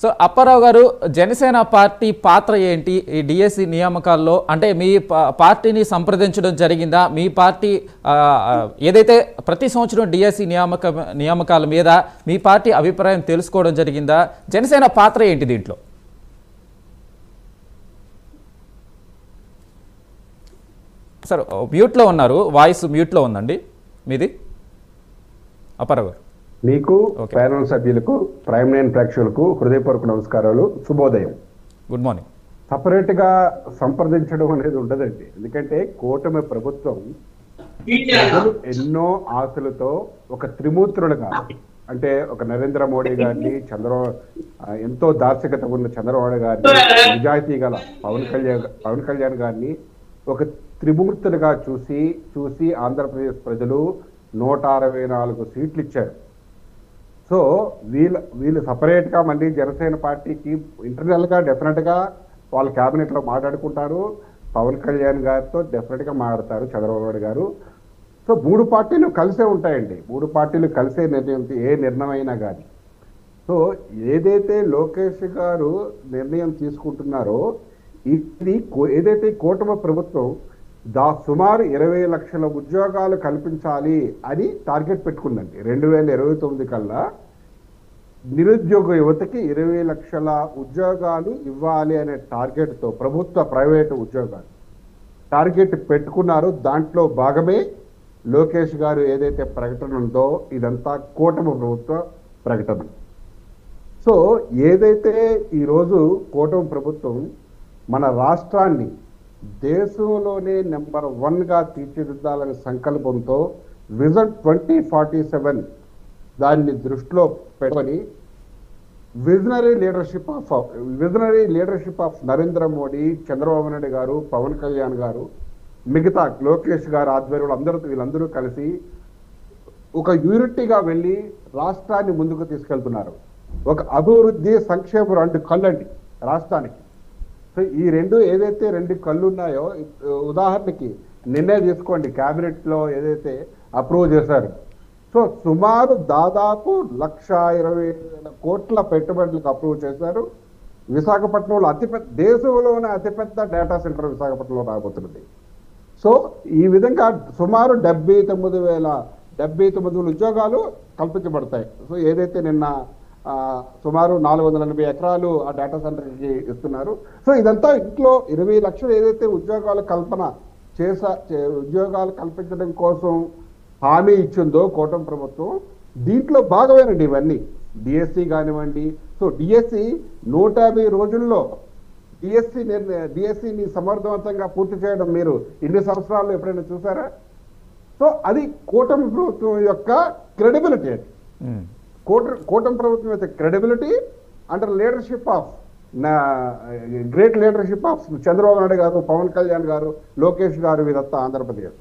So Apparao గారు, Janasena party పాత్ర ఏంటి ఈ డిఎస్సి నియామకాల్లో? అంటే మీ పార్టీని సంప్రదించడం జరిగిందా? మీ పార్టీ ఏదైతే ప్రతి సంవత్సరం డిఎస్సి నియామకాల మీద మీ పార్టీ అభిప్రాయం తెలుసుకోవడం జరిగిందా? జనసేన పాత్ర ఏంటి దీంట్లో? సార్ మ్యూట్లో ఉన్నారు, వాయిస్ మ్యూట్లో ఉందండి మీది. అప్పారావు గారు, మీకు ప్యానల్ సభ్యులకు, ప్రైమ్ లైన్ ప్రేక్షకులకు హృదయపూర్వక నమస్కారాలు, శుభోదయం. Good morning. సపరేట్ గా సంప్రదించడం అనేది ఉండదండి. ఎందుకంటే కూటమి ప్రభుత్వం ప్రజలు ఎన్నో ఆశలతో ఒక త్రిమూర్తులుగా, అంటే ఒక నరేంద్ర మోడీ గారిని, ఎంతో దార్శకత ఉన్న చంద్రబాబు గారిని, నిజాయితీ గల పవన్ కళ్యాణ్ గారిని ఒక త్రిమూర్తులుగా చూసి ఆంధ్రప్రదేశ్ ప్రజలు 164 సీట్లు ఇచ్చారు. సో వీళ్ళు సపరేట్గా మళ్ళీ జనసేన పార్టీకి ఇంటర్నల్గా డెఫినెట్గా వాళ్ళ క్యాబినెట్లో మాట్లాడుకుంటారు. పవన్ కళ్యాణ్ గారితో డెఫినెట్గా మాట్లాడతారు చంద్రబాబు గారు. సో 3 పార్టీలు కలిసే ఉంటాయండి. 3 పార్టీలు కలిసే ఏ నిర్ణయం అయినా కానీ. సో ఏదైతే లోకేష్ గారు నిర్ణయం తీసుకుంటున్నారో, ఇది ఏదైతే కూటమి ప్రభుత్వం సుమారు 20 లక్షల ఉద్యోగాలు కల్పించాలి అని టార్గెట్ పెట్టుకుందండి. 2029 కల్లా నిరుద్యోగ యువతకి 20 లక్షల ఉద్యోగాలు ఇవ్వాలి అనే టార్గెట్తో ప్రభుత్వ ప్రైవేటు ఉద్యోగాలు టార్గెట్ పెట్టుకున్నారు. దాంట్లో భాగమే లోకేష్ గారు ఏదైతే ప్రకటన ఉందో ఇదంతా కూటమి ప్రభుత్వ ప్రకటన. సో ఏదైతే ఈరోజు కూటమి ప్రభుత్వం మన రాష్ట్రాన్ని దేశంలోనే నెంబర్ 1గా తీర్చిదిద్దాలనే సంకల్పంతో విజన్ 2047 దాన్ని దృష్టిలో పెట్టుకొని visionary leadership of Narendra Modi, Chandrababu Naidu గారు, పవన్ కళ్యాణ్ గారు, మిగతా లోకేష్ గారు ఆధ్వర్యంలో వీళ్ళందరూ కలిసి ఒక యూనిటీగా వెళ్ళి రాష్ట్రాన్ని ముందుకు తీసుకెళ్తున్నారు. ఒక అభివృద్ధి, సంక్షేమం 2 కళ్ళండి రాష్ట్రానికి. సో ఈ ఏదైతే 2 కళ్ళు ఉన్నాయో, ఉదాహరణకి నిన్నే తీసుకోండి, క్యాబినెట్లో ఏదైతే అప్రూవ్ చేశారు. సో సుమారు దాదాపు 1,20,000 కోట్ల పెట్టుబడులకు అప్రూవ్ చేశారు. విశాఖపట్నంలో దేశంలోనే అతిపెద్ద డేటా సెంటర్ విశాఖపట్నంలో రాబోతున్నది. సో ఈ విధంగా సుమారు 79,000 ఉద్యోగాలు కల్పించబడతాయి. సో ఏదైతే నిన్న సుమారు 480 ఎకరాలు ఆ డేటా సెంటర్కి ఇస్తున్నారు. సో ఇదంతా ఇంట్లో 20 లక్షలు ఏదైతే ఉద్యోగాలు కల్పించడం కోసం హామీ ఇచ్చిందో కూటమి ప్రభుత్వం, దీంట్లో భాగమేనండి ఇవన్నీ. డిఎస్సి కానివ్వండి. సో డిఎస్సి 150 రోజుల్లో డిఎస్సిని సమర్థవంతంగా పూర్తి చేయడం మీరు ఇన్ని సంవత్సరాల్లో ఎప్పుడైనా చూసారా? సో అది కూటమి ప్రభుత్వం యొక్క క్రెడిబిలిటీ. అది కూటమి ప్రభుత్వం యొక్క credibility under leadership of great leadership of Chandrababu Naidu గారు, పవన్ కళ్యాణ్ గారు, లోకేష్ గారు, ఇదంతా ఆంధ్రప్రదేశ్.